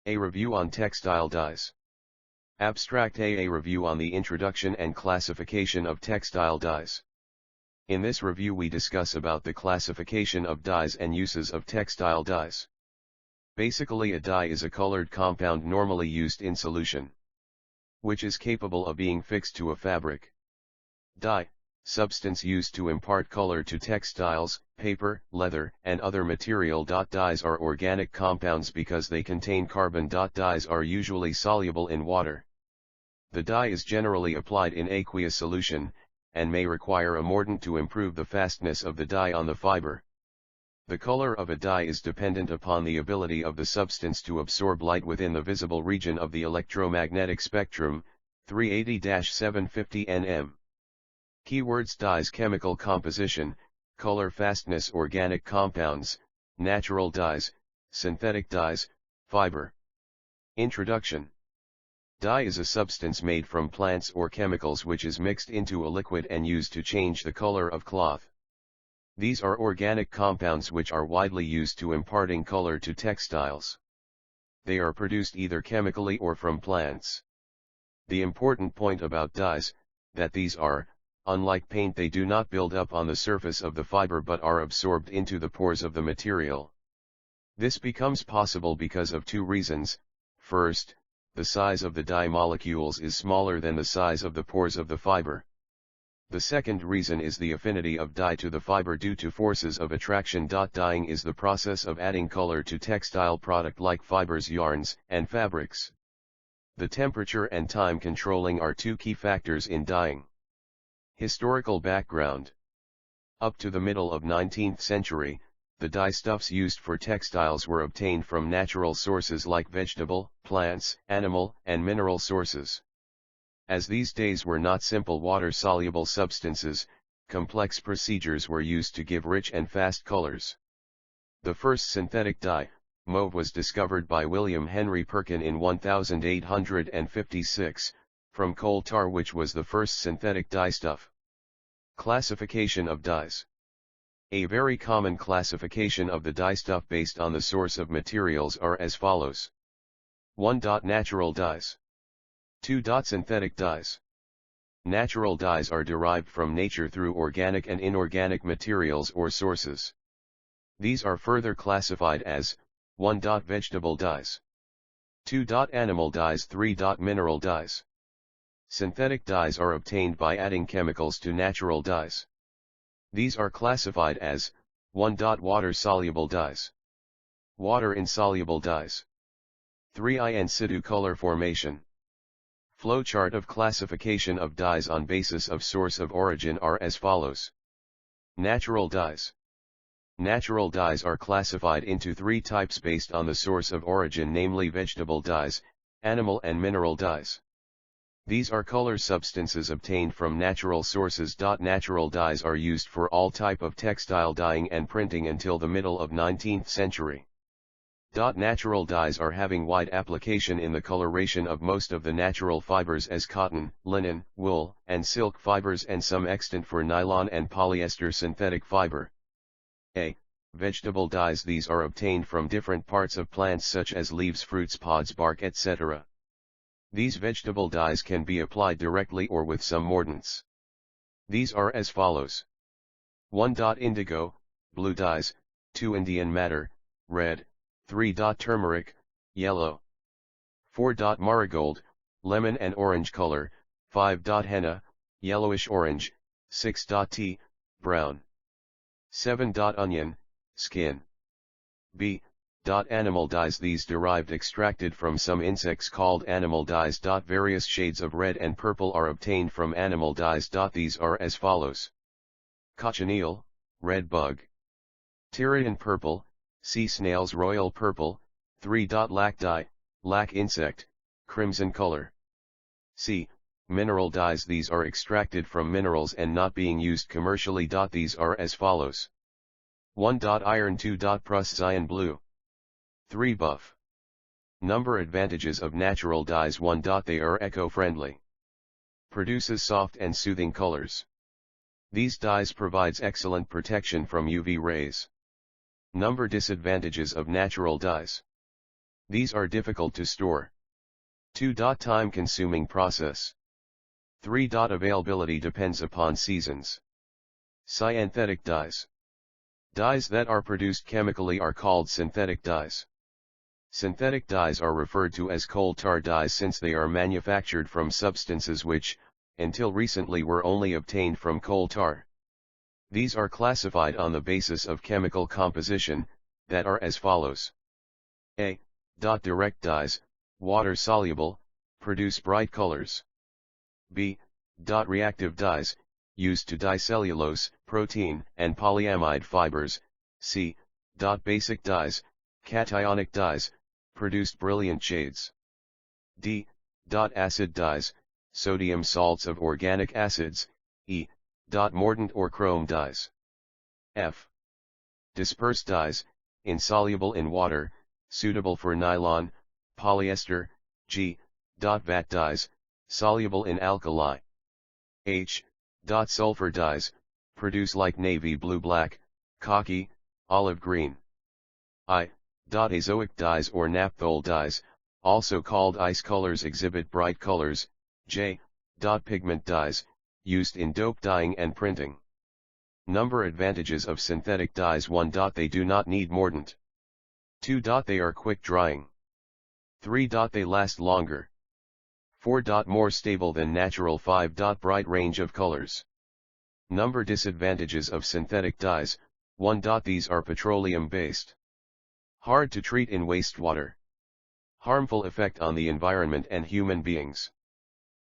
A review on textile dyes. Abstract A review on the introduction and classification of textile dyes. In this review we discuss about the classification of dyes and uses of textile dyes. Basically a dye is a colored compound normally used in solution, which is capable of being fixed to a fabric. Dye, substance used to impart color to textiles, paper, leather, and other material. Dyes are organic compounds because they contain carbon. Dyes are usually soluble in water. The dye is generally applied in aqueous solution, and may require a mordant to improve the fastness of the dye on the fiber. The color of a dye is dependent upon the ability of the substance to absorb light within the visible region of the electromagnetic spectrum, 380-750 nm. Keywords: dyes, chemical composition, color, fastness, organic compounds, natural dyes, synthetic dyes, fiber. Introduction. Dye is a substance made from plants or chemicals which is mixed into a liquid and used to change the color of cloth. These are organic compounds which are widely used to imparting color to textiles. They are produced either chemically or from plants. The important point about dyes, that these are, unlike paint, they do not build up on the surface of the fiber but are absorbed into the pores of the material. This becomes possible because of two reasons. First, the size of the dye molecules is smaller than the size of the pores of the fiber. The second reason is the affinity of dye to the fiber due to forces of attraction. Dyeing is the process of adding color to textile product like fibers, yarns, and fabrics. The temperature and time controlling are two key factors in dyeing. Historical background. Up to the middle of 19th century, the dyestuffs used for textiles were obtained from natural sources like vegetable, plants, animal, and mineral sources. As these dyes were not simple water-soluble substances, complex procedures were used to give rich and fast colors. The first synthetic dye, mauve, was discovered by William Henry Perkin in 1856, from coal tar, which was the first synthetic dyestuff. Classification of dyes. A very common classification of the dyestuff based on the source of materials are as follows. 1. Natural dyes. 2. Synthetic dyes. Natural dyes are derived from nature through organic and inorganic materials or sources. These are further classified as 1. Vegetable dyes. 2. Animal dyes. 3. Mineral dyes. Synthetic dyes are obtained by adding chemicals to natural dyes. These are classified as 1. Water-soluble dyes. Water-insoluble dyes. 3. In situ color formation. Flowchart of classification of dyes on basis of source of origin are as follows. Natural dyes. Natural dyes are classified into three types based on the source of origin, namely vegetable dyes, animal and mineral dyes. These are color substances obtained from natural sources. Natural dyes are used for all type of textile dyeing and printing until the middle of 19th century. Natural dyes are having wide application in the coloration of most of the natural fibers as cotton, linen, wool, and silk fibers, and some extent for nylon and polyester synthetic fiber. A. Vegetable dyes. These are obtained from different parts of plants such as leaves, fruits, pods, bark, etc. These vegetable dyes can be applied directly or with some mordants. These are as follows. 1. Indigo, blue dyes. 2. Indian madder, red. 3. Turmeric, yellow. 4. Marigold, lemon and orange color. 5. Henna, yellowish orange. 6. Tea, brown. 7. Onion, skin. B. Animal dyes. These derived extracted from some insects called animal dyes. Various shades of red and purple are obtained from animal dyes. These are as follows. Cochineal, red bug. Tyrian purple, sea snails, royal purple. 3. Lac dye, lac insect, crimson color. C. Mineral dyes. These are extracted from minerals and not being used commercially. These are as follows. 1. Iron. 2. Prussian blue. 3. Buff. Number advantages of natural dyes. 1. They are eco-friendly. Produces soft and soothing colors. These dyes provides excellent protection from UV rays. Number disadvantages of natural dyes. These are difficult to store. 2. Time consuming process. 3. Availability depends upon seasons. Synthetic dyes. Dyes that are produced chemically are called synthetic dyes. Synthetic dyes are referred to as coal tar dyes since they are manufactured from substances which, until recently, were only obtained from coal tar. These are classified on the basis of chemical composition, that are as follows. A. Direct dyes, water-soluble, produce bright colors. B. Reactive dyes, used to dye cellulose, protein, and polyamide fibers. C. Basic dyes, cationic dyes, produced brilliant shades. D. Acid dyes, sodium salts of organic acids. E. Mordant or chrome dyes. F. Dispersed dyes, insoluble in water, suitable for nylon, polyester. G. Vat dyes, soluble in alkali. H. Sulfur dyes, produce like navy blue, black, khaki, olive green. I. Azoic dyes or naphthol dyes, also called ice colors, exhibit bright colors. J. Pigment dyes, used in dope dyeing and printing. Number advantages of synthetic dyes. 1. They do not need mordant. 2. They are quick drying. 3. They last longer. 4. More stable than natural. 5. Bright range of colors. Number disadvantages of synthetic dyes. 1. These are petroleum based. Hard to treat in wastewater. Harmful effect on the environment and human beings.